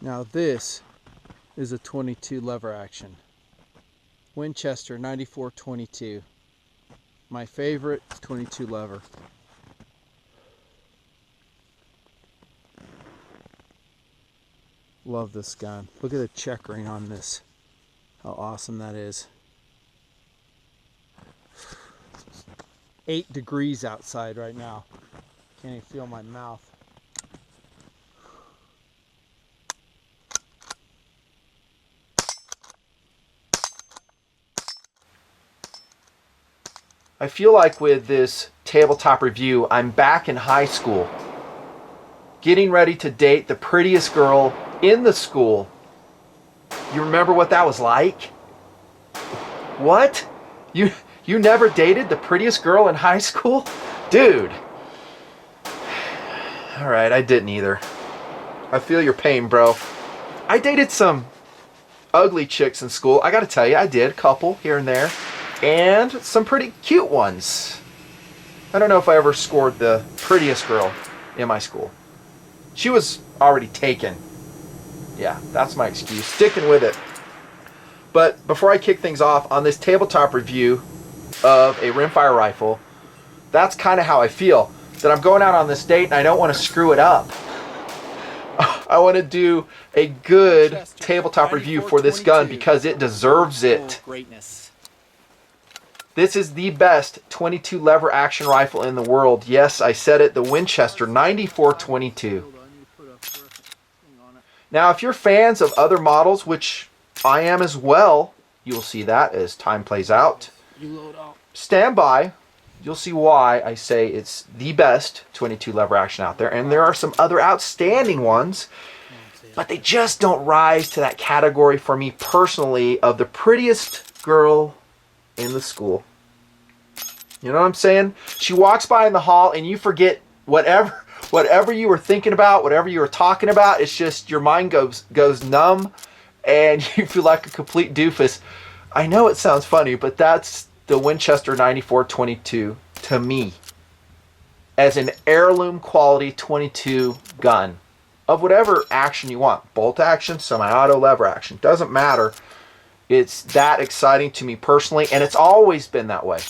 Now this is a 22 lever action. Winchester 94-22. My favorite 22 lever. Love this gun. Look at the checkering on this. How awesome that is. 8 degrees outside right now. Can't even feel my mouth. I feel like with this tabletop review, I'm back in high school, getting ready to date the prettiest girl in the school. You remember what that was like? What? You never dated the prettiest girl in high school? Dude. Alright, I didn't either. I feel your pain, bro. I dated some ugly chicks in school. I gotta tell you, I did. A couple here and there. And some pretty cute ones. I don't know if I ever scored the prettiest girl in my school. She was already taken. Yeah, that's my excuse. Sticking with it. But before I kick things off on this tabletop review of a rimfire rifle, that's kind of how I feel. That I'm going out on this date and I don't want to screw it up. I want to do a good Winchester tabletop review for this gun because it deserves it. Greatness. This is the best 22 lever action rifle in the world. Yes, I said it, the Winchester 94-22. Now, if you're fans of other models, which I am as well, you'll see that as time plays out. Stand by. You'll see why I say it's the best 22 lever action out there. And there are some other outstanding ones, but they just don't rise to that category for me personally of the prettiest girl in the school. You know what I'm saying? She walks by in the hall and you forget whatever you were thinking about, whatever you were talking about. It's just your mind goes numb and you feel like a complete doofus. I know it sounds funny, but that's the Winchester 94-22 to me as an heirloom quality 22 gun of whatever action you want. Bolt action, semi-auto, lever action. Doesn't matter. It's that exciting to me personally, and it's always been that way.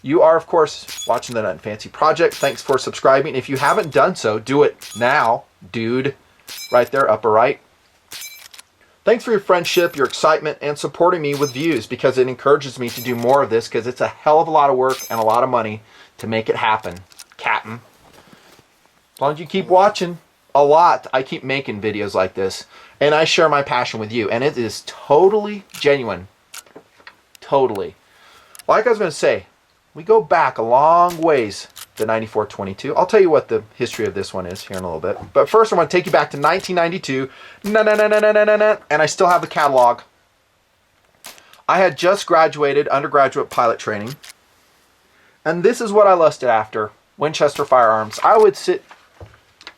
You are, of course, watching the Nutnfancy Project. Thanks for subscribing. If you haven't done so, do it now, dude. Right there, upper right. Thanks for your friendship, your excitement, and supporting me with views because it encourages me to do more of this because it's a hell of a lot of work and a lot of money to make it happen, Captain. As long as you keep watching a lot, I keep making videos like this. And I share my passion with you. And it is totally genuine. Totally. Like I was going to say, we go back a long ways, the 94-22. I'll tell you what the history of this one is here in a little bit. But first, I want to take you back to 1992. And I still have the catalog. I had just graduated undergraduate pilot training. And this is what I lusted after. Winchester firearms. I would sit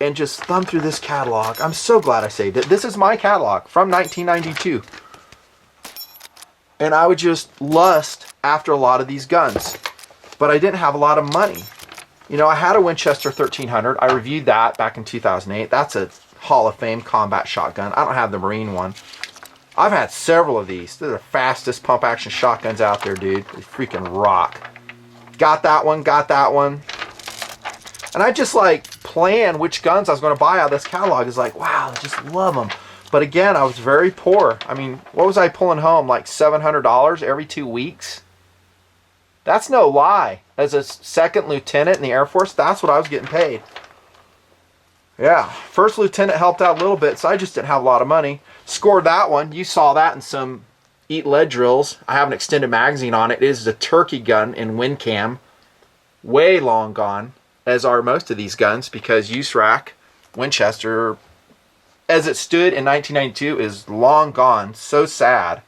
and just thumb through this catalog. I'm so glad I saved it. This is my catalog from 1992. And I would just lust after a lot of these guns. But I didn't have a lot of money. You know, I had a Winchester 1300. I reviewed that back in 2008. That's a Hall of Fame combat shotgun. I don't have the Marine one. I've had several of these. They're the fastest pump action shotguns out there, dude. They freaking rock. Got that one, got that one. And I just like plan which guns I was going to buy out of this catalog. It's like, wow, I just love them. But again, I was very poor. I mean, what was I pulling home? Like $700 every 2 weeks? That's no lie. As a second lieutenant in the Air Force, that's what I was getting paid. Yeah, first lieutenant helped out a little bit, so I just didn't have a lot of money. Scored that one. You saw that in some Eat Lead drills. I have an extended magazine on it. It is a turkey gun in WinCam. Way long gone, as are most of these guns, because USRAC, Winchester, as it stood in 1992, is long gone. So sad.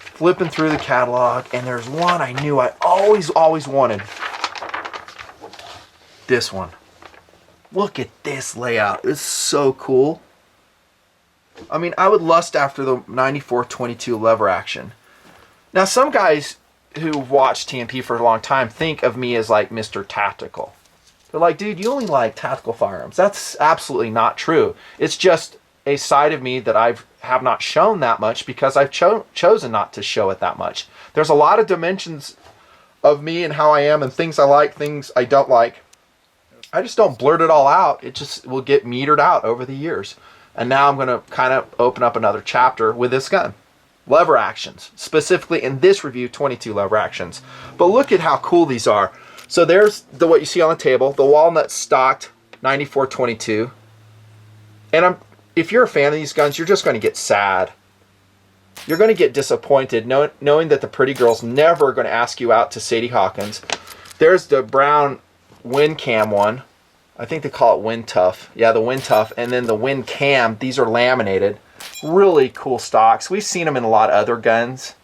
Flipping through the catalog, and there's one I knew I always wanted. This one. Look at this layout. It's so cool. I mean, I would lust after the 94-22 lever action. Now, some guys who've watched TMP for a long time think of me as like Mr. Tactical. They're like, dude, you only like tactical firearms. That's absolutely not true. It's just a side of me that have not shown that much because I've chosen not to show it that much. There's a lot of dimensions of me and how I am and things I like, things I don't like. I just don't blurt it all out. It just will get metered out over the years. And now I'm going to kind of open up another chapter with this gun. Lever actions. Specifically in this review, 22 lever actions. But look at how cool these are. So there's what you see on the table, the walnut stocked 94-22. And if you're a fan of these guns, you're just going to get sad. You're going to get disappointed knowing that the pretty girl's never going to ask you out to Sadie Hawkins. There's the brown Wind Cam one. I think they call it Wind Tough. Yeah, the Wind Tough. And then the Wind Cam. These are laminated. Really cool stocks. We've seen them in a lot of other guns.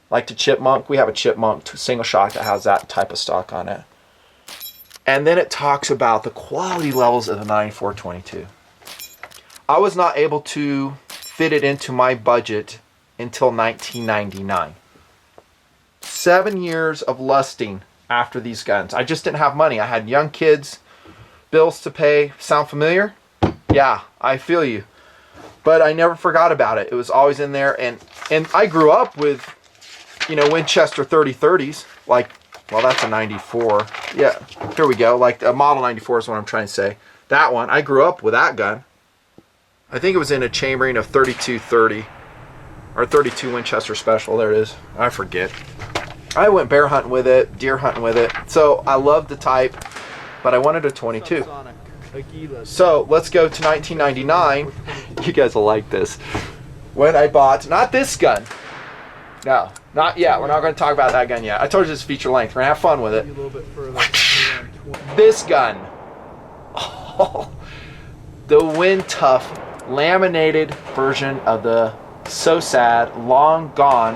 Like the Chipmunk. We have a Chipmunk single shot that has that type of stock on it. And then it talks about the quality levels of the 94-22. I was not able to fit it into my budget until 1999. 7 years of lusting after these guns. I just didn't have money. I had young kids, bills to pay. Sound familiar? Yeah, I feel you. But I never forgot about it. It was always in there. And I grew up with, Winchester 30-30s. Like, well, that's a 94. Yeah, here we go. Like a Model 94 is what I'm trying to say. That one, I grew up with that gun. I think it was in a chambering of 32-30 or 32 Winchester Special. There it is. I forget. I went bear hunting with it, deer hunting with it. So I love the type, but I wanted a 22. So let's go to 1999. You guys will like this. When I bought, not this gun. No, not yet. We're not going to talk about that gun yet. I told you it's feature length. We're going to have fun with it. This gun. Oh, the Wind Tough laminated version of the so sad, long gone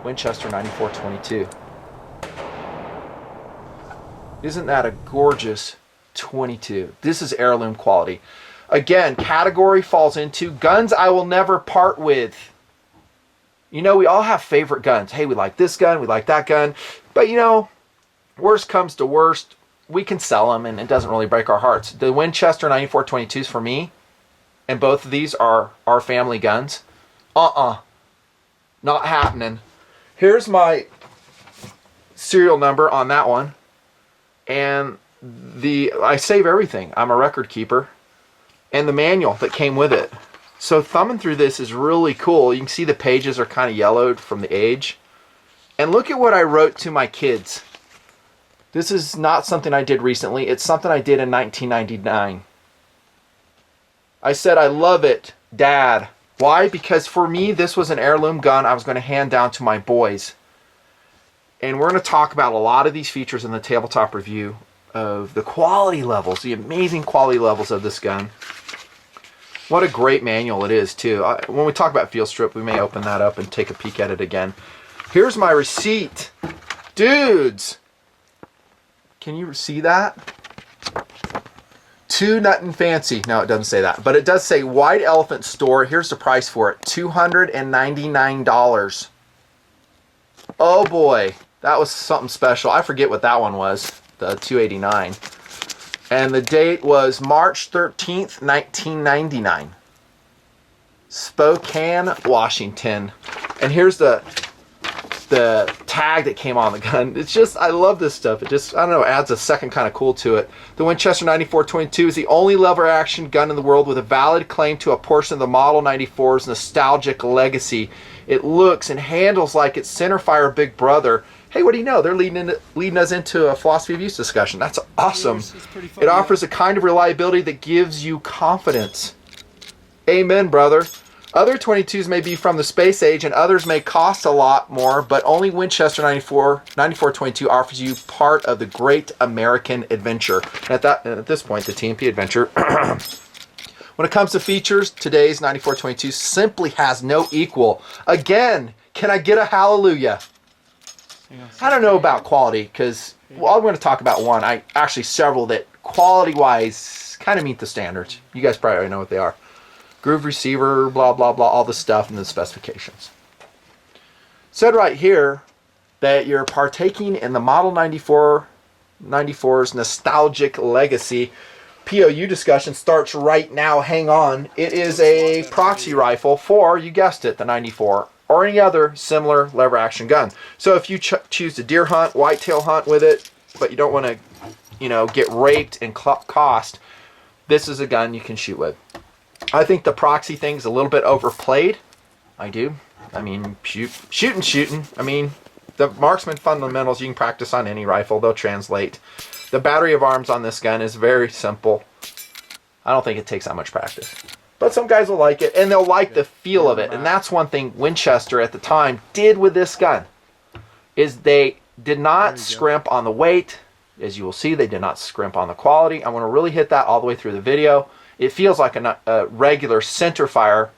Winchester 94-22. Isn't that a gorgeous 22? This is heirloom quality. Again, category falls into guns I will never part with. We all have favorite guns. Hey, we like this gun, we like that gun. But worst comes to worst, we can sell them and it doesn't really break our hearts. The Winchester 94-22s for me, and both of these are our family guns. Not happening. Here's my serial number on that one. And I save everything. I'm a record keeper. And the manual that came with it. So thumbing through this is really cool. You can see the pages are kind of yellowed from the age. And look at what I wrote to my kids. This is not something I did recently. It's something I did in 1999. I said, I love it, Dad. Why? Because for me, this was an heirloom gun I was going to hand down to my boys. And we're going to talk about a lot of these features in the tabletop review of the quality levels, the amazing quality levels of this gun. What a great manual it is, too. When we talk about field strip, we may open that up and take a peek at it again. Here's my receipt. Dudes! Can you see that? To Nutnfancy. No, it doesn't say that. But it does say White Elephant Store. Here's the price for it. $299. Oh boy. That was something special. I forget what that one was. The $289. And the date was March 13th, 1999. Spokane, Washington. And here's the tag that came on the gun. It's just, I love this stuff. It just, I don't know, adds a second kind of cool to it. The Winchester 94-22 is the only lever action gun in the world with a valid claim to a portion of the Model 94's nostalgic legacy. It looks and handles like its centerfire big brother. Hey, what do you know? They're leading us into a philosophy of use discussion. That's awesome. It offers a kind of reliability that gives you confidence. Amen, brother. Other 22s may be from the space age and others may cost a lot more, but only Winchester 94-22 offers you part of the great American adventure. And at this point, the TMP adventure. When it comes to features, today's 94-22 simply has no equal. Again, can I get a hallelujah? I don't know about quality because, well, I'm going to talk about one. Actually several that quality-wise kind of meet the standards. You guys probably already know what they are. Groove receiver, blah, blah, blah, all the stuff and the specifications. Said right here that you're partaking in the Model 94 94's nostalgic legacy. POU discussion starts right now. Hang on. It is a proxy rifle for, you guessed it, the 94 or any other similar lever action gun. So if you choose to deer hunt, whitetail hunt with it, but you don't want to, you know, get raped and cost, this is a gun you can shoot with. I think the proxy thing's a little bit overplayed. I do. I mean, shooting. I mean, the marksman fundamentals you can practice on any rifle. They'll translate. The battery of arms on this gun is very simple. I don't think it takes that much practice. But some guys will like it, and they'll like the feel of it. And that's one thing Winchester at the time did with this gun, is they did not scrimp on the weight. As you will see, they did not scrimp on the quality. I want to really hit that all the way through the video. It feels like a regular centerfire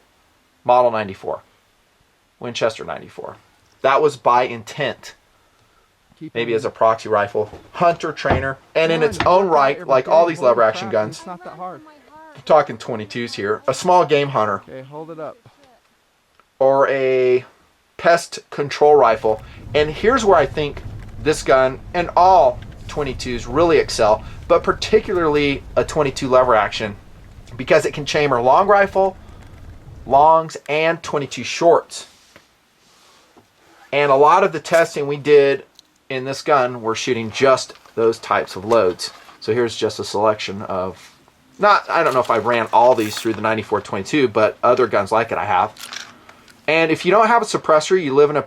Model 94. Winchester 94. That was by intent. Maybe as a proxy rifle, hunter, trainer, and in its own right, like all these lever action guns. It's not that hard. I'm talking 22s here. A small game hunter. Okay, hold it up. Or a pest control rifle. And here's where I think this gun and all 22s really excel, but particularly a 22 lever action, because it can chamber long rifle, longs, and 22 shorts. And a lot of the testing we did in this gun, we're shooting just those types of loads. So here's just a selection of, I don't know if I ran all these through the 94-22, but other guns like it I have. And if you don't have a suppressor, you live in a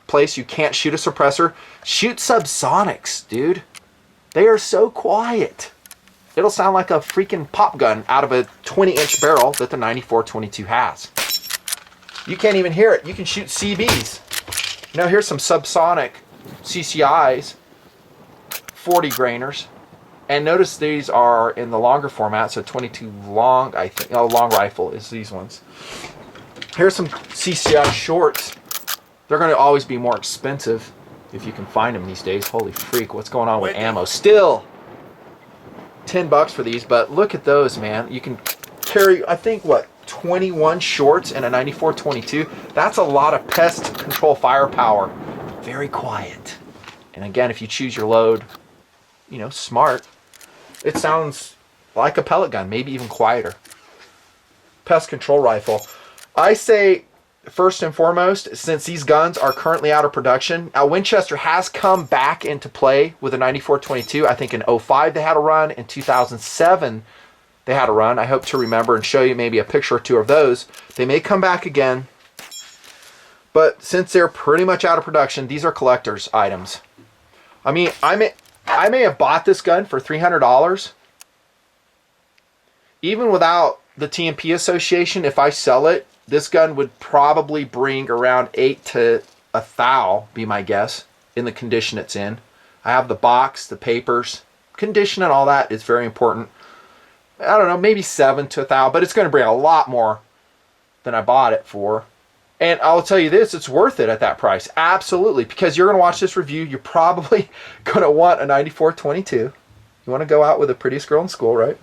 place you can't shoot a suppressor, shoot subsonics, dude. They are so quiet. It'll sound like a freaking pop gun out of a 20-inch barrel that the 94-22 has. You can't even hear it. You can shoot CBs. Now here's some subsonic CCIs, 40 grainers, and notice these are in the longer format, so 22 long, I think. Oh, long rifle is these ones. Here's some CCI shorts. They're going to always be more expensive if you can find them these days. Holy freak, what's going on with ammo? Still $10 for these, but look at those, man. You can carry, I think, what, 21 shorts in a 94-22. That's a lot of pest control firepower. Very quiet. And again, if you choose your load, you know, smart, it sounds like a pellet gun, maybe even quieter. Pest control rifle. I say, first and foremost, since these guns are currently out of production, Winchester has come back into play with a 94-22. I think in 05 they had a run. In 2007 they had a run. I hope to remember and show you maybe a picture or two of those. They may come back again. But since they're pretty much out of production, these are collector's items. I mean, I may have bought this gun for $300. Even without the TMP Association, if I sell it, this gun would probably bring around 8 to 1,000, be my guess, in the condition it's in. I have the box, the papers, condition and all that is very important. I don't know, maybe 7 to 1,000, but it's going to bring a lot more than I bought it for. And I'll tell you this, it's worth it at that price. Absolutely. Because you're going to watch this review, you're probably going to want a 94-22. You want to go out with the prettiest girl in school, right?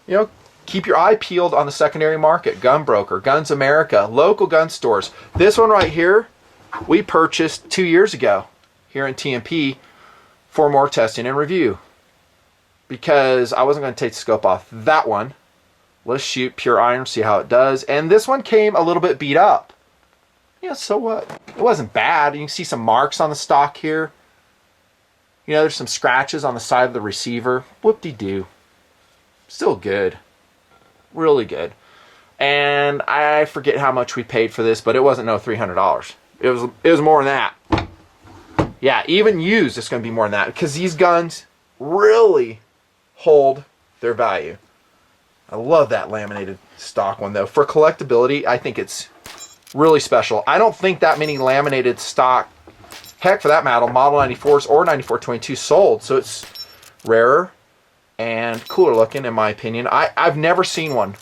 You know, keep your eye peeled on the secondary market. Gun Broker, Guns America, local gun stores. This one right here, we purchased 2 years ago here in TMP for more testing and review. Because I wasn't going to take the scope off that one. Let's shoot pure iron, see how it does. And this one came a little bit beat up. Yeah, so what? It wasn't bad. You can see some marks on the stock here. You know, there's some scratches on the side of the receiver. Whoop-de-doo. Still good. Really good. And I forget how much we paid for this, but it wasn't no $300. It was more than that. Yeah, even used, it's going to be more than that. Because these guns really hold their value. I love that laminated stock one though. For collectability, I think it's really special. I don't think that many laminated stock, heck for that matter, Model 94s or 94-22 sold. So it's rarer and cooler looking in my opinion. I've never seen one.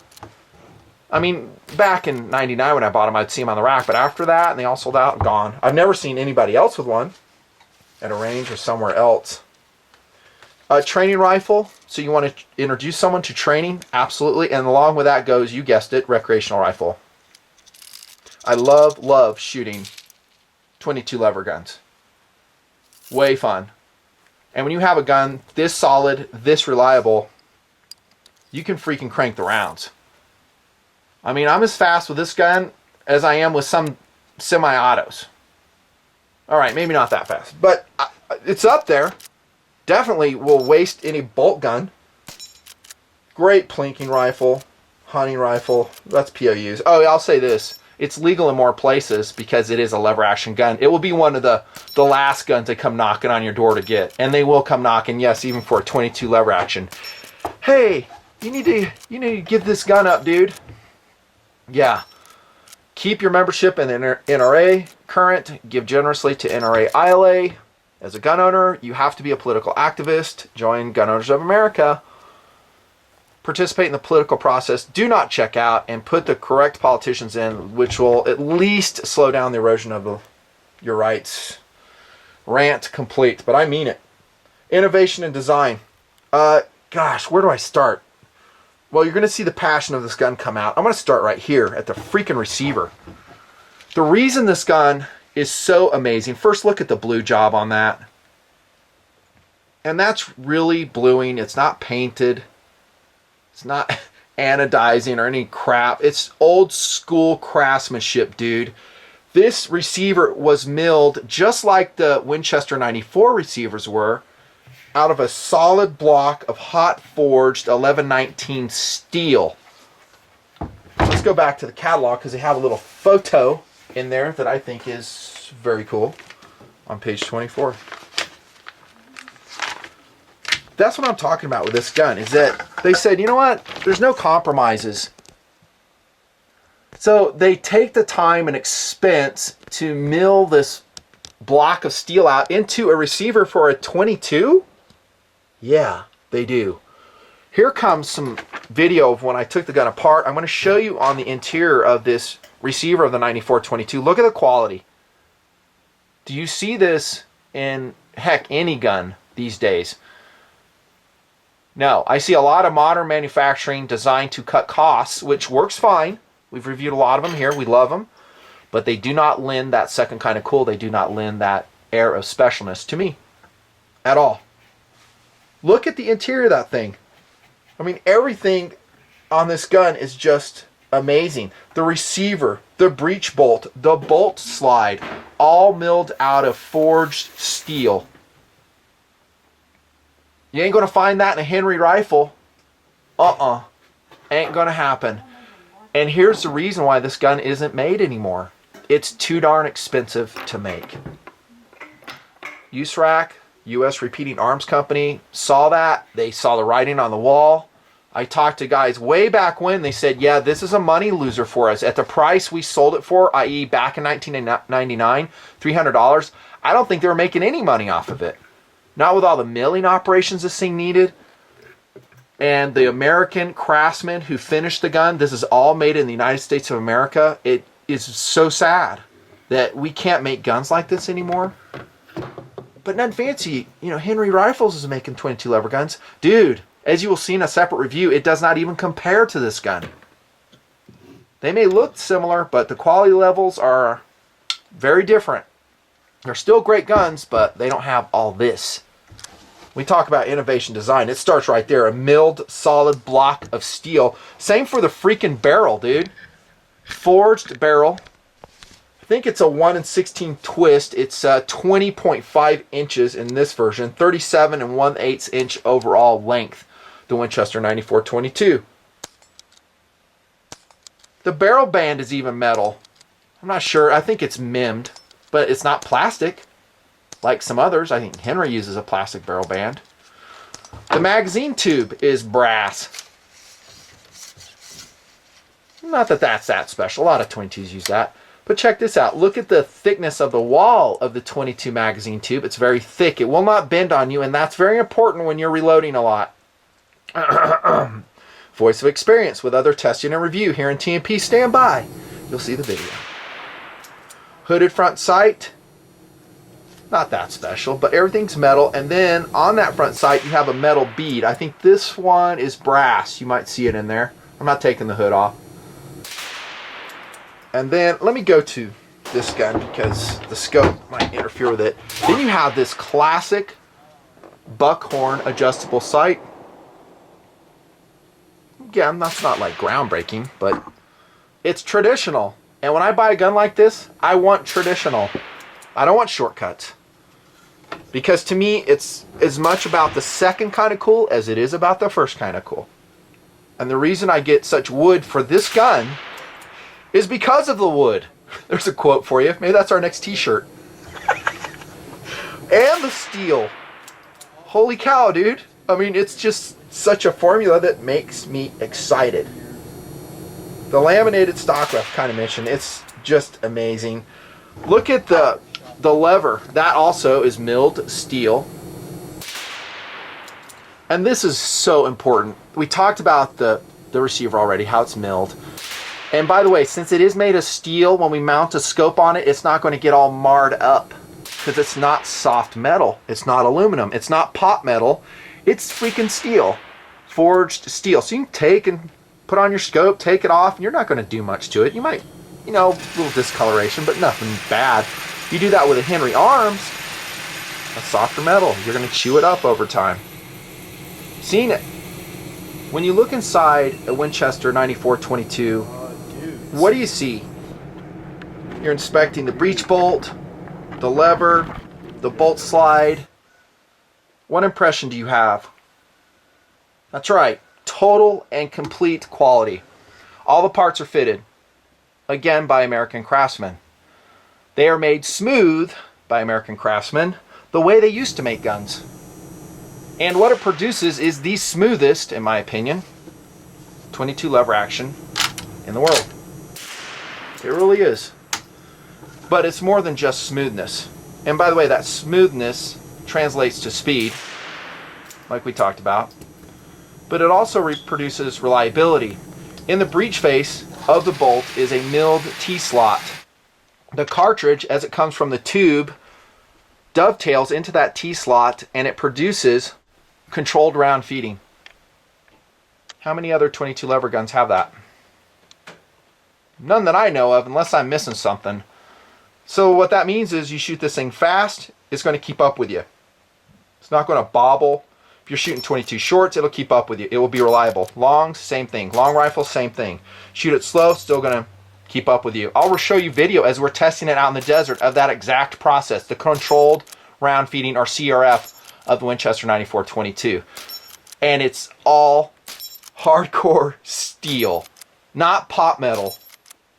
I mean, back in 99 when I bought them, I'd see them on the rack. But after that, and they all sold out and gone. I've never seen anybody else with one at a range or somewhere else. A training rifle, so you want to introduce someone to training, absolutely, and along with that goes, you guessed it, recreational rifle. I love shooting 22 lever guns. Way fun. And when you have a gun this solid, this reliable, you can freaking crank the rounds. I mean, I'm as fast with this gun as I am with some semi-autos. All right, maybe not that fast, but it's up there. Definitely will waste any bolt gun. Great plinking rifle, hunting rifle. That's POUs. Oh, I'll say this. It's legal in more places because it is a lever action gun. It will be one of the last guns they come knocking on your door to get. And they will come knocking, yes, even for a 22 lever action. Hey, you need to give this gun up, dude. Yeah. Keep your membership in the NRA current. Give generously to NRA ILA. As a gun owner, you have to be a political activist. Join Gun Owners of America. Participate in the political process. Do not check out, and put the correct politicians in, which will at least slow down the erosion of your rights. Rant complete, but I mean it. Innovation and design. Gosh, where do I start? Well, you're going to see the passion of this gun come out. I'm going to start right here at the freaking receiver. The reason this gun is so amazing, first look at the blue job on that. And that's really bluing. It's not painted. It's not anodizing or any crap. It's old school craftsmanship, dude. This receiver was milled just like the Winchester 94 receivers were, out of a solid block of hot forged 1119 steel. Let's go back to the catalog because they have a little photo in there that I think is very cool on page 24. That's what I'm talking about with this gun, is that they said, you know what, there's no compromises. So they take the time and expense to mill this block of steel out into a receiver for a 22? Yeah, they do. Here comes some video of when I took the gun apart. I'm going to show you on the interior of this receiver of the 94-22. Look at the quality. Do you see this in, heck, any gun these days? No, I see a lot of modern manufacturing designed to cut costs, which works fine. We've reviewed a lot of them here. We love them. But they do not lend that second kind of cool. They do not lend that air of specialness to me at all. Look at the interior of that thing. I mean, everything on this gun is just amazing. The receiver, the breech bolt, the bolt slide, all milled out of forged steel. You ain't going to find that in a Henry rifle. Ain't going to happen. And here's the reason why this gun isn't made anymore. It's too darn expensive to make. USRAC, U.S. Repeating Arms Company, saw that. They saw the writing on the wall. I talked to guys way back when. They said, yeah, this is a money loser for us. At the price we sold it for, i.e. back in 1999, $300, I don't think they were making any money off of it. Not with all the milling operations this thing needed. And the American craftsmen who finished the gun, this is all made in the United States of America. It is so sad that we can't make guns like this anymore. But Nutnfancy, Henry Rifles is making 22 lever guns. Dude, as you will see in a separate review, it does not even compare to this gun. They may look similar, but the quality levels are very different. They're still great guns, but they don't have all this. We talk about innovation design. It starts right there. A milled solid block of steel. Same for the freaking barrel, dude. Forged barrel. I think it's a 1 16 twist. It's 20.5 inches in this version. 37 1/8 inch overall length. The Winchester 94-22. The barrel band is even metal. I'm not sure. I think it's mimmed. But it's not plastic, like some others. I think Henry uses a plastic barrel band. The magazine tube is brass. Not that that's that special. A lot of 22s use that. But check this out. Look at the thickness of the wall of the 22 magazine tube. It's very thick. It will not bend on you, and that's very important when you're reloading a lot. Voice of experience with other testing and review here in T&P. Stand by. You'll see the video. Hooded front sight, not that special, but everything's metal. And then on that front sight, you have a metal bead. I think this one is brass. You might see it in there. I'm not taking the hood off. And then let me go to this gun because the scope might interfere with it. Then you have this classic buckhorn adjustable sight. Again, that's not like groundbreaking, but it's traditional. And when I buy a gun like this, I want traditional. I don't want shortcuts. Because to me, it's as much about the second kind of cool as it is about the first kind of cool. And the reason I get such wood for this gun is because of the wood. There's a quote for you. Maybe that's our next t-shirt. And the steel. Holy cow, dude. I mean, it's just such a formula that makes me excited. The laminated stock I've kind of mentioned, it's just amazing. Look at the lever. That also is milled steel. And this is so important. We talked about the receiver already, how it's milled. And by the way, since it is made of steel, when we mount a scope on it, it's not going to get all marred up. Because it's not soft metal. It's not aluminum. It's not pot metal. It's freaking steel. Forged steel. So you can take and put on your scope, take it off, and you're not going to do much to it. You might, you know, a little discoloration, but nothing bad. You do that with a Henry Arms, a softer metal. You're going to chew it up over time. Seen it. When you look inside a Winchester 94-22, what do you see? You're inspecting the breech bolt, the lever, the bolt slide. What impression do you have? That's right, total and complete quality. All the parts are fitted, again by American craftsmen. They are made smooth by American craftsmen the way they used to make guns. And what it produces is the smoothest, in my opinion, 22 lever action in the world. It really is. But it's more than just smoothness. And by the way, that smoothness translates to speed, like we talked about. But it also reproduces reliability. In the breech face of the bolt is a milled T-slot. The cartridge, as it comes from the tube, dovetails into that T-slot and it produces controlled round feeding. How many other 22 lever guns have that? None that I know of, unless I'm missing something. So what that means is you shoot this thing fast, it's going to keep up with you. It's not going to bobble. If you're shooting 22 shorts, it'll keep up with you. It will be reliable. Long, same thing. Long rifle, same thing. Shoot it slow, still going to keep up with you. I'll show you video as we're testing it out in the desert of that exact process, the controlled round feeding, or CRF, of the Winchester 94-22. And it's all hardcore steel. Not pot metal.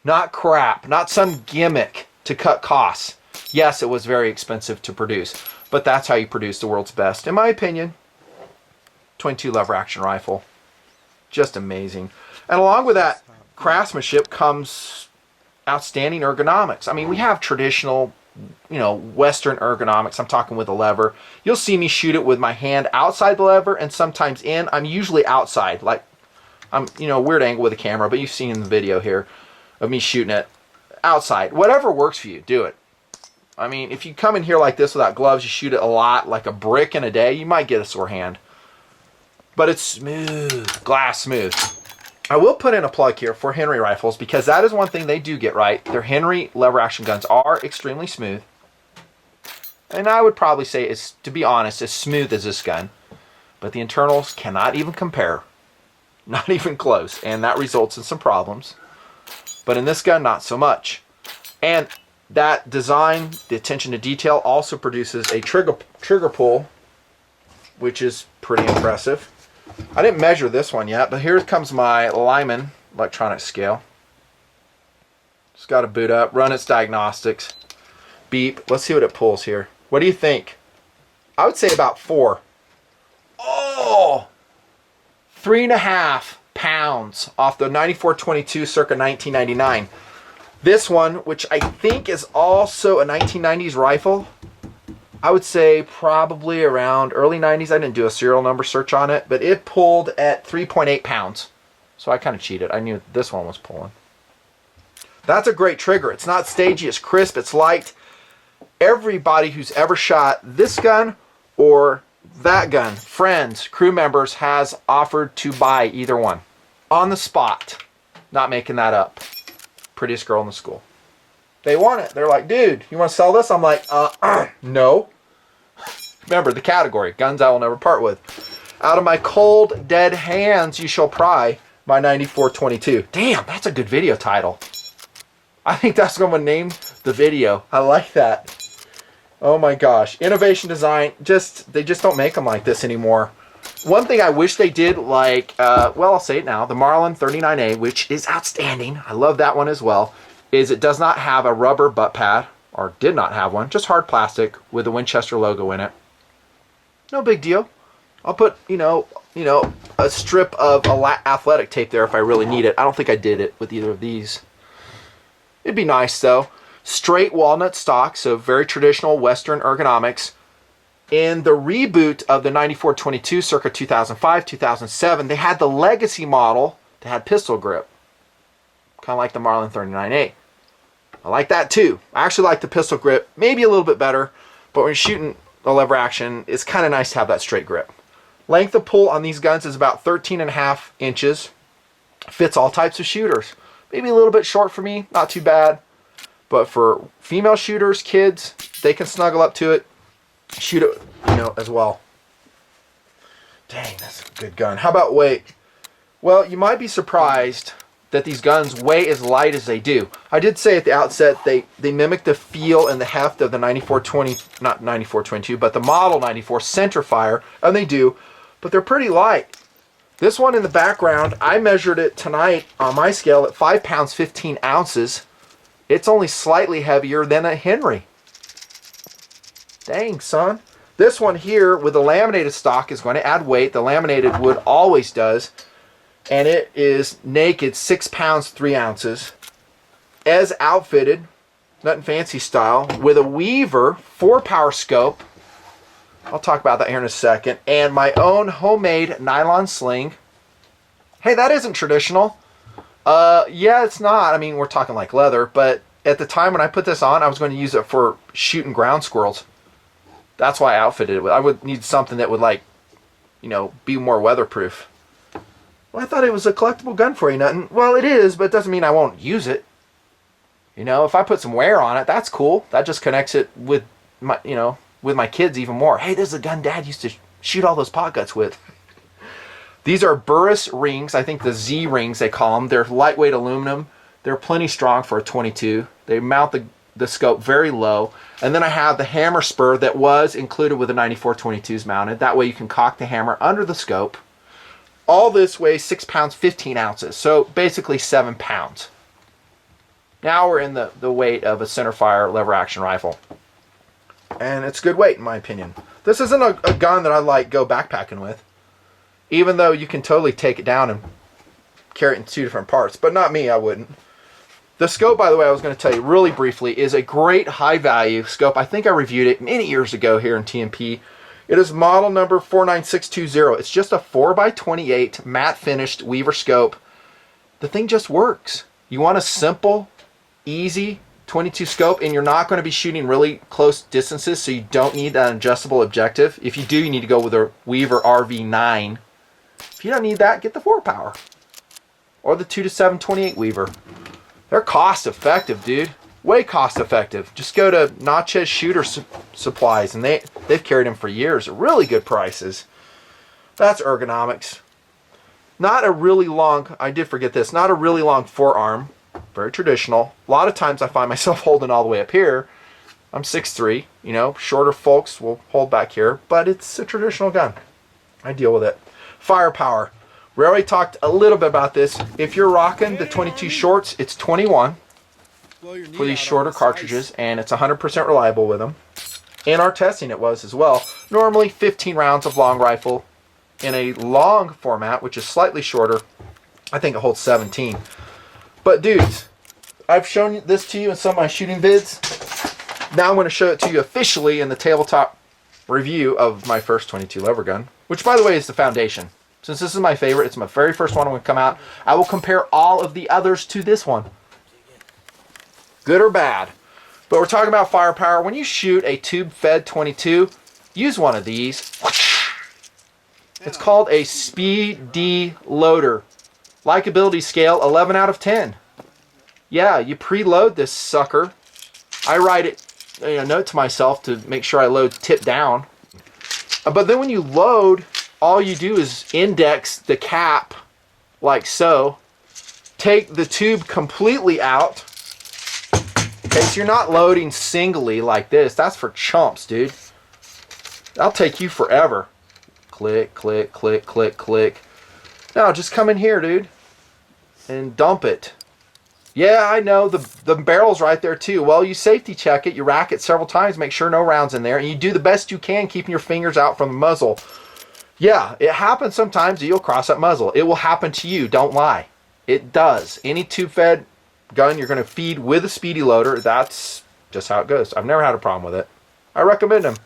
Not crap. Not some gimmick to cut costs. Yes, it was very expensive to produce, but that's how you produce the world's best, in my opinion, 22 lever action rifle. Just amazing. And along with that craftsmanship comes outstanding ergonomics. I mean, we have traditional, you know, Western ergonomics. I'm talking with a lever. You'll see me shoot it with my hand outside the lever and sometimes in. I'm usually outside. Like, I'm, you know, weird angle with the camera, but you've seen in the video here of me shooting it outside. Whatever works for you, do it. I mean, if you come in here like this without gloves, you shoot it a lot, like a brick in a day, you might get a sore hand. But it's smooth, glass smooth. I will put in a plug here for Henry rifles, because that is one thing they do get right. Their Henry lever action guns are extremely smooth. And I would probably say, it's, to be honest, as smooth as this gun. But the internals cannot even compare. Not even close. And that results in some problems. But in this gun, not so much. And that design, the attention to detail, also produces a trigger pull, which is pretty impressive. I didn't measure this one yet, but here comes my Lyman electronic scale. Just got to boot up, run its diagnostics. Beep. Let's see what it pulls here. What do you think? I would say about 4. Oh! 3.5 pounds off the 94-22 circa 1999. This one, which I think is also a 1990s rifle, I would say probably around early 90s. I didn't do a serial number search on it, but it pulled at 3.8 pounds. So I kind of cheated. I knew this one was pulling. That's a great trigger. It's not stagey, it's crisp, it's light. Everybody who's ever shot this gun or that gun, friends, crew members, has offered to buy either one. On the spot. Not making that up. Prettiest girl in the school. They want it. They're like, dude, you want to sell this? I'm like, no. Remember, the category, guns I will never part with. Out of my cold, dead hands you shall pry, my 94-22. Damn, that's a good video title. I think that's what I'm going to name the video. I like that. Oh my gosh. Innovation design, they just don't make them like this anymore. One thing I wish they did, like, well, I'll say it now, the Marlin 39A, which is outstanding, I love that one as well, is it does not have a rubber butt pad, or did not have one, just hard plastic with the Winchester logo in it. No big deal. I'll put, you know, a strip of athletic tape there if I really need it. I don't think I did it with either of these. It'd be nice though. Straight walnut stock, so very traditional Western ergonomics. In the reboot of the 94-22 circa 2005-2007, they had the legacy model that had pistol grip. Kind of like the Marlin 39A. I like that too. I actually like the pistol grip, maybe a little bit better, but when you're shooting a lever action, it's kind of nice to have that straight grip. Length of pull on these guns is about 13.5 inches. Fits all types of shooters. Maybe a little bit short for me, not too bad. But for female shooters, kids, they can snuggle up to it, shoot it, as well. Dang, that's a good gun. How about weight? Well, you might be surprised that these guns weigh as light as they do. I did say at the outset they mimic the feel and the heft of the 94-22, but the model 94 centerfire, and they do, but they're pretty light. This one in the background, I measured it tonight on my scale at 5 pounds 15 ounces. It's only slightly heavier than a Henry. Dang, son. This one here with the laminated stock is going to add weight. The laminated wood always does. And it is naked 6 pounds 3 ounces. As outfitted, Nutnfancy style, with a Weaver 4-power scope. I'll talk about that here in a second. And my own homemade nylon sling. Hey, that isn't traditional. Yeah, it's not. I mean, we're talking like leather, but at the time when I put this on, I was going to use it for shooting ground squirrels. That's why I outfitted it with. I would need something that would, like, be more weatherproof. Well, I thought it was a collectible gun for you, Nutton. Well, it is, but it doesn't mean I won't use it. If I put some wear on it, that's cool. That just connects it with my, with my kids even more. Hey, this is a gun Dad used to shoot all those pot guts with. These are Burris rings. I think the Z rings they call them. They're lightweight aluminum. They're plenty strong for a 22. They mount the scope very low. And then I have the hammer spur that was included with the 94-22s mounted. That way you can cock the hammer under the scope. All this weighs 6 pounds 15 ounces. So basically 7 pounds. Now we're in the weight of a centerfire lever action rifle. And it's good weight in my opinion. This isn't a gun that I like go backpacking with. Even though you can totally take it down and carry it in 2 different parts. But not me, I wouldn't. The scope, by the way, I was going to tell you really briefly, is a great high-value scope. I think I reviewed it many years ago here in TMP. It is model number 49620. It's just a 4x28 matte finished Weaver scope. The thing just works. You want a simple, easy 22 scope, and you're not going to be shooting really close distances, so you don't need an adjustable objective. If you do, you need to go with a Weaver RV9. If you don't need that, get the 4-power. Or the 2-7-28 Weaver. They're cost effective, dude. Way cost effective. Just go to Natchez Shooter Supplies, and they've carried them for years at really good prices. That's Ergonomics. Not a really long, I did forget this, not a really long forearm. Very traditional. A lot of times I find myself holding all the way up here. I'm 6'3", shorter folks will hold back here, but it's a traditional gun. I deal with it. Firepower. We already talked a little bit about this. If you're rocking the 22 shorts, it's 21 for these shorter cartridges, and it's 100% reliable with them. In our testing it was as well. Normally 15 rounds of long rifle. In a long format, which is slightly shorter, I think it holds 17. But dudes, I've shown this to you in some of my shooting vids. Now I'm going to show it to you officially in the tabletop review of my first 22 lever gun, which by the way is the foundation. Since this is my favorite, it's my very first one when it come out, I will compare all of the others to this one. Good or bad. But we're talking about firepower. When you shoot a tube-fed 22, use one of these. It's called a Speed D loader. Likability scale 11 out of 10. Yeah, you preload this sucker. I write it, a note to myself to make sure I load tip down. But then when you load, all you do is index the cap like so. Take the tube completely out. Okay, so you're not loading singly like this. That's for chumps, dude. That'll take you forever. Click, click, click, click, click. Now just come in here, dude, and dump it. Yeah, I know, the barrel's right there too. Well, you safety check it, you rack it several times, make sure no rounds in there, and you do the best you can keeping your fingers out from the muzzle. Yeah, it happens sometimes that you'll cross that muzzle. It will happen to you, don't lie. It does. Any tube-fed gun you're going to feed with a speedy loader, that's just how it goes. I've never had a problem with it. I recommend them.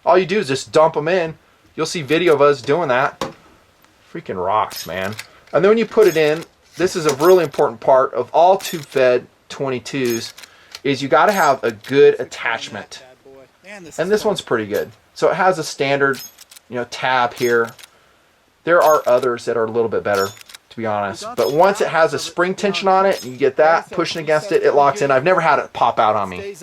All you do is just dump them in. You'll see video of us doing that. Freaking rocks, man. And then when you put it in, this is a really important part of all tube-fed 22s, is you got to have a good attachment. And this one's pretty good. So it has a standard, you know, tab here. There are others that are a little bit better, to be honest. But once it has a spring tension on it, you get that pushing against it, it locks in. I've never had it pop out on me.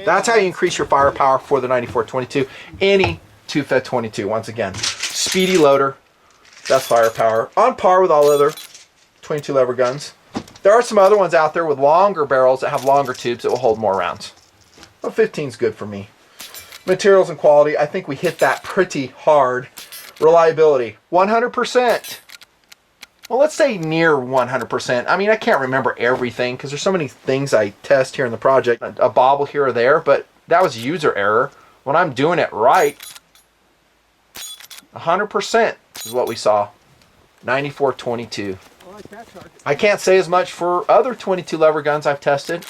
That's how you increase your firepower for the 94-22. Any tube-fed 22, once again. Speedy loader, that's firepower. On par with all other 22 lever guns. There are some other ones out there with longer barrels that have longer tubes that will hold more rounds. But 15 is good for me. Materials and quality, I think we hit that pretty hard. Reliability, 100%. Well, let's say near 100%. I mean, I can't remember everything because there's so many things I test here in the project. A bobble here or there, but that was user error. When I'm doing it right, 100% is what we saw. 94-22. I can't say as much for other 22 lever guns I've tested.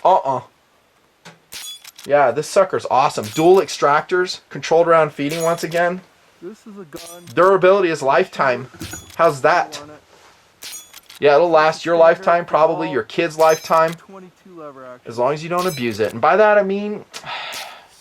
Yeah, this sucker's awesome. Dual extractors, controlled round feeding once again. This is a gun. Durability is lifetime. How's that? Yeah, it'll last your lifetime, probably your kid's lifetime. 22 lever action. As long as you don't abuse it. And by that I mean,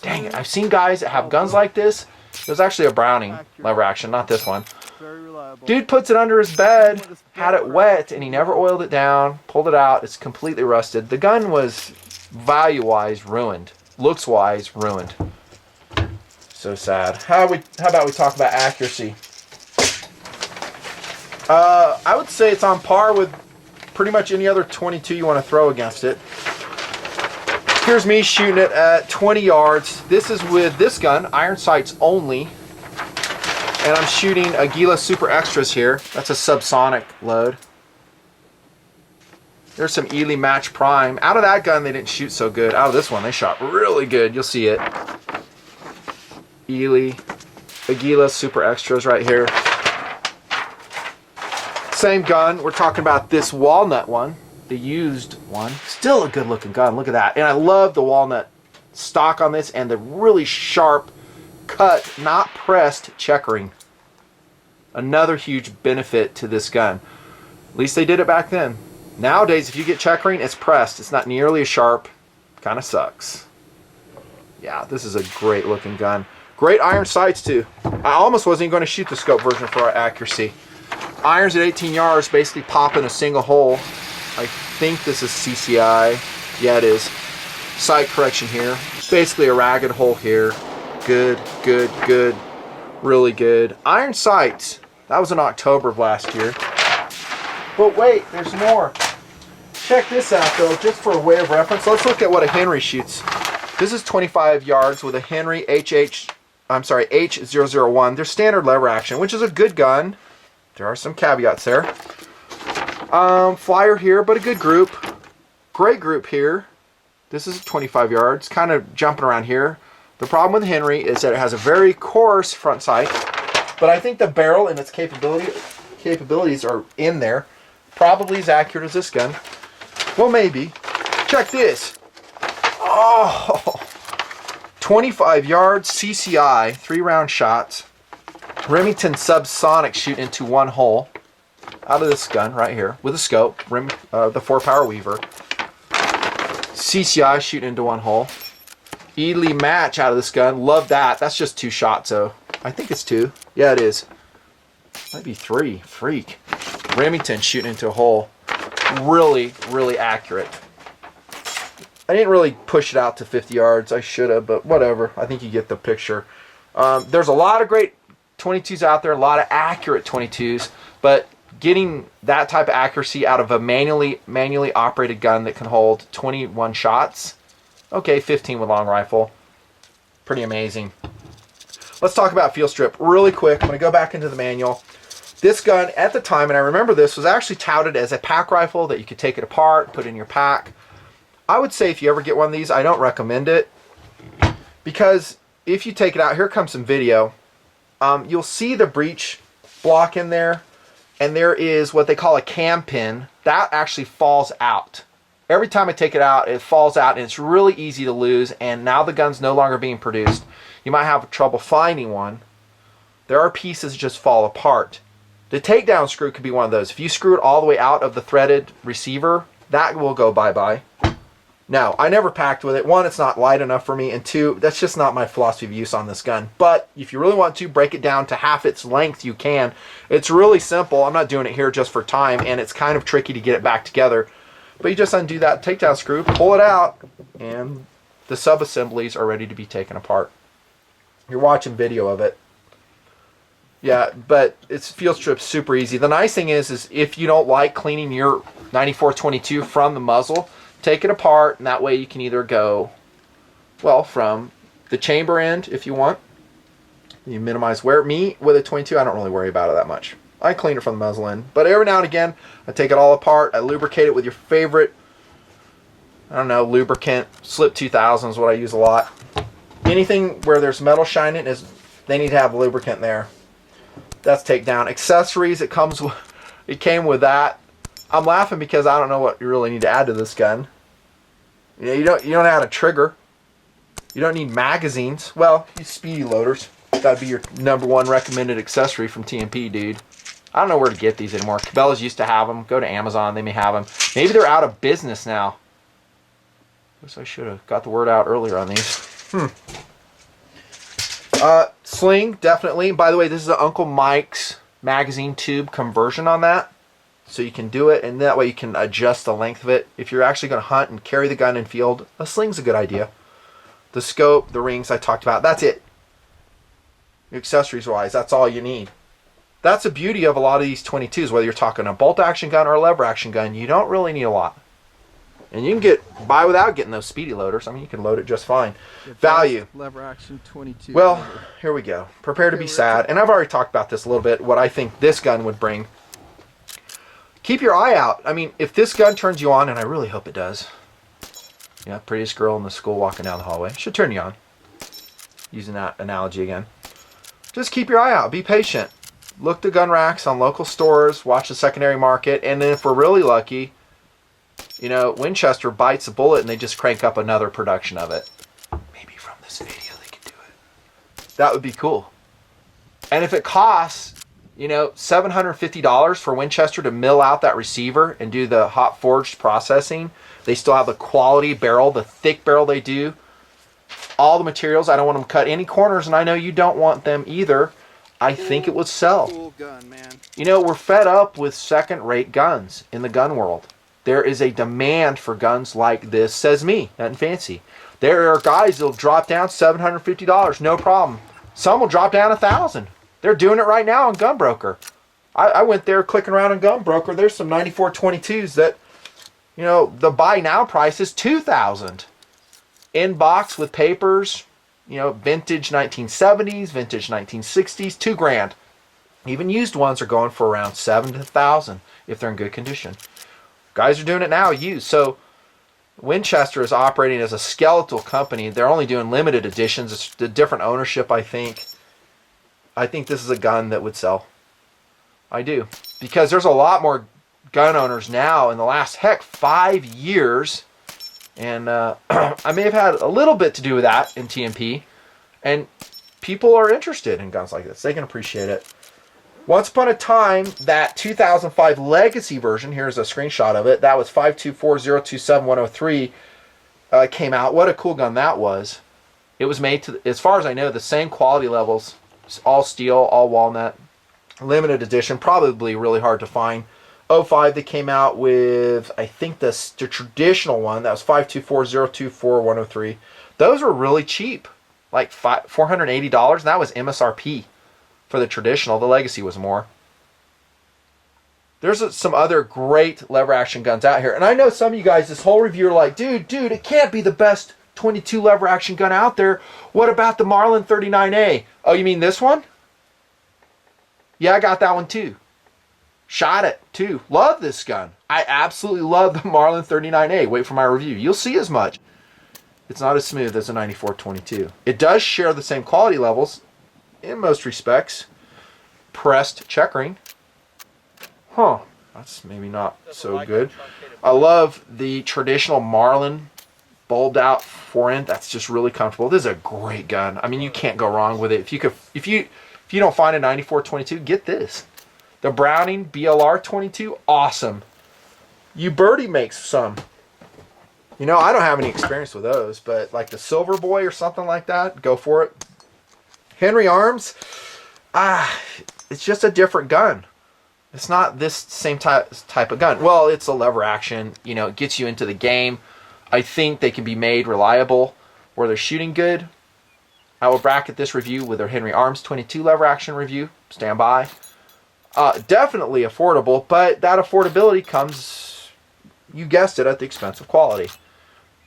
dang it, I've seen guys that have guns like this. There's actually a Browning lever action, not this one. Very reliable. Dude puts it under his bed, had it wet, and he never oiled it down, pulled it out, it's completely rusted. The gun was value-wise ruined, looks-wise ruined. So sad. How about we talk about accuracy? I would say it's on par with pretty much any other 22 you want to throw against it. Here's me shooting it at 20 yards. This is with this gun, iron sights only. And I'm shooting a Gila Super Extras here. That's a subsonic load. There's some Ely Match Prime. Out of that gun, they didn't shoot so good. Out of this one, they shot really good. You'll see it. Ely, Aguila Super Extras right here. Same gun. We're talking about this walnut one, the used one. Still a good looking gun. Look at that. And I love the walnut stock on this and the really sharp cut, not pressed checkering. Another huge benefit to this gun. At least they did it back then. Nowadays, if you get checkering, it's pressed. It's not nearly as sharp. Kind of sucks. Yeah, this is a great looking gun. Great iron sights too. I almost wasn't even going to shoot the scope version for our accuracy. Irons at 18 yards, basically pop in a single hole. I think this is CCI. Yeah, it is. Sight correction here. Basically a ragged hole here. Good, good, good. Really good. Iron sights. That was in October of last year. But wait, there's more. Check this out though, just for a way of reference. Let's look at what a Henry shoots. This is 25 yards with a Henry H001. They're standard lever action, which is a good gun. There are some caveats there. Flyer here, but a good group. Great group here. This is 25 yards, kind of jumping around here. The problem with Henry is that it has a very coarse front sight, but I think the barrel and its capabilities are in there. Probably as accurate as this gun. Well, maybe. Check this. Oh, 25 yards, CCI, 3-round shots. Remington subsonic shoot into one hole out of this gun right here with a scope. The 4-power Weaver. CCI shoot into one hole. Ely match out of this gun. Love that. That's just 2 shots though. I think it's 2. Yeah, it is. Might be 3. Freak. Remington shooting into a hole. Really, really accurate. I didn't really push it out to 50 yards. I should have, but whatever. I think you get the picture. There's a lot of great 22s out there, a lot of accurate 22s, but getting that type of accuracy out of a manually operated gun that can hold 21 shots, okay, 15 with long rifle, pretty amazing. Let's talk about field strip really quick. I'm going to go back into the manual. This gun at the time, and I remember this, was actually touted as a pack rifle that you could take it apart, put in your pack. I would say if you ever get one of these, I don't recommend it, because if you take it out, here comes some video, you'll see the breech block in there, and there is what they call a cam pin. That actually falls out. Every time I take it out, it falls out, and it's really easy to lose, and now the gun's no longer being produced. You might have trouble finding one. There are pieces that just fall apart. The takedown screw could be one of those. If you screw it all the way out of the threaded receiver, that will go bye-bye. Now, I never packed with it. One, it's not light enough for me, and two, that's just not my philosophy of use on this gun. But if you really want to break it down to half its length, you can. It's really simple. I'm not doing it here just for time, and it's kind of tricky to get it back together. But you just undo that takedown screw, pull it out, and the sub-assemblies are ready to be taken apart. You're watching video of it. Yeah, but it's field strip super easy. The nice thing is if you don't like cleaning your 94-22 from the muzzle, take it apart, and that way you can either go, well, from the chamber end if you want. You minimize wear. Me, with a 22, I don't really worry about it that much. I clean it from the muzzle end. But every now and again, I take it all apart. I lubricate it with your favorite, I don't know, lubricant. Slip 2000 is what I use a lot. Anything where there's metal shining, they need to have lubricant there. That's takedown. Accessories, it came with that. I'm laughing because I don't know what you really need to add to this gun. You know, you don't add a trigger. You don't need magazines. Well, these speedy loaders. That'd be your #1 recommended accessory from TMP, dude. I don't know where to get these anymore. Cabela's used to have them. Go to Amazon, they may have them. Maybe they're out of business now. Guess I should have got the word out earlier on these. Sling, definitely. By the way, this is an Uncle Mike's magazine tube conversion on that. So you can do it, and that way you can adjust the length of it. If you're actually going to hunt and carry the gun in field, a sling's a good idea. The scope, the rings I talked about, that's it. Accessories-wise, that's all you need. That's the beauty of a lot of these 22s, whether you're talking a bolt-action gun or a lever-action gun, you don't really need a lot. And you can get by without getting those speedy loaders. I mean, you can load it just fine. Value. Lever-action 22. Well, here we go. Prepare to be sad. And I've already talked about this a little bit, what I think this gun would bring. Keep your eye out. I mean, if this gun turns you on, and I really hope it does. Yeah, prettiest girl in the school walking down the hallway. Should turn you on. Using that analogy again. Just keep your eye out. Be patient. Look the gun racks on local stores. Watch the secondary market. And then if we're really lucky, you know, Winchester bites a bullet and they just crank up another production of it. Maybe from this video they can do it. That would be cool. And if it costs, you know, $750 for Winchester to mill out that receiver and do the hot forged processing, they still have the quality barrel, the thick barrel they do. All the materials, I don't want them to cut any corners, and I know you don't want them either. I think it would sell. Cool gun, man. You know, we're fed up with second-rate guns in the gun world. There is a demand for guns like this, says me, Nutnfancy. There are guys that will drop down $750, no problem. Some will drop down $1,000. They're doing it right now on Gunbroker. I went there clicking around on Gunbroker. There's some 94-22s that, you know, the buy now price is $2,000. In box with papers, you know, vintage 1970s, vintage 1960s, $2,000. Even used ones are going for around $7,000 to $1,000 if they're in good condition. Guys are doing it now, used. So Winchester is operating as a skeletal company. They're only doing limited editions. It's a different ownership, I think. I think this is a gun that would sell. I do. Because there's a lot more gun owners now in the last, 5 years. And I may have had a little bit to do with that in TMP. And people are interested in guns like this. They can appreciate it. Once upon a time, that 2005 Legacy version, here's a screenshot of it, that was 524027103, came out. What a cool gun that was. It was made to, as far as I know, the same quality levels. All steel, all walnut. Limited edition, probably really hard to find. 05, they came out with, I think, the traditional one. That was 524024103. Those were really cheap. like $480, and that was MSRP for the traditional. The Legacy was more. There's some other great lever action guns out here. And I know some of you guys, this whole review are like, dude, it can't be the best 22 lever action gun out there. What about the Marlin 39A? Oh, you mean this one? Yeah, I got that one too. Shot it too. Love this gun. I absolutely love the Marlin 39A. Wait for my review. You'll see as much. It's not as smooth as a 94-22. It does share the same quality levels in most respects. Pressed checkering. Huh, that's maybe not so good. I love the traditional Marlin bulbed out forend. That's just really comfortable. This is a great gun. I mean, you can't go wrong with it. If you don't find a 94-22, get this. The Browning BLR 22, awesome. Birdie makes some. You know, I don't have any experience with those, but like the Silver Boy or something like that, go for it. Henry Arms, it's just a different gun. It's not this same type of gun. Well, it's a lever action. You know, it gets you into the game. I think they can be made reliable where they're shooting good. I will bracket this review with their Henry Arms 22 lever action review. Stand by. Definitely affordable, but that affordability comes, you guessed it, at the expense of quality.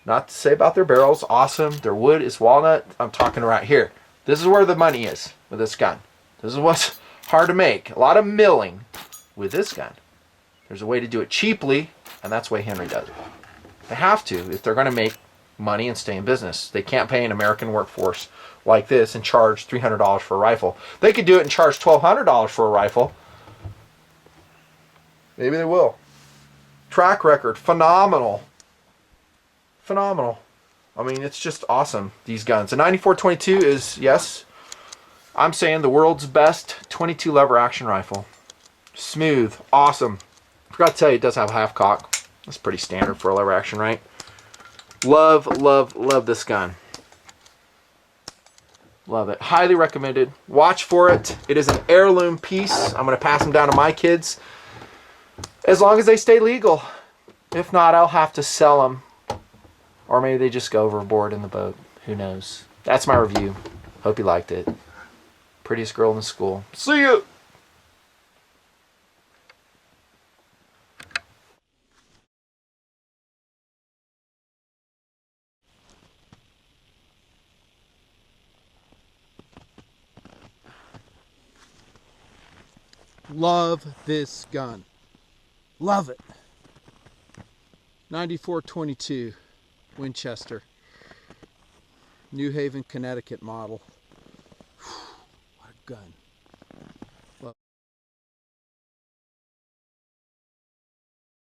Not to say about their barrels, awesome. Their wood is walnut. I'm talking right here. This is where the money is with this gun. This is what's hard to make. A lot of milling with this gun. There's a way to do it cheaply, and that's the way Henry does it. They have to if they're going to make money and stay in business. They can't pay an American workforce like this and charge $300 for a rifle. They could do it and charge $1,200 for a rifle. Maybe they will. Track record, phenomenal. Phenomenal. I mean, it's just awesome, these guns. The 94-22 is, yes, I'm saying the world's best 22 lever action rifle. Smooth, awesome. Forgot to tell you, it does have a half cock. That's pretty standard for a lever action, right? Love, love, love this gun. Love it. Highly recommended. Watch for it. It is an heirloom piece. I'm going to pass them down to my kids as long as they stay legal. If not, I'll have to sell them. Or maybe they just go overboard in the boat. Who knows? That's my review. Hope you liked it. Prettiest girl in the school. See you! Love this gun. Love it. 94-22 Winchester. New Haven, Connecticut model. What a gun.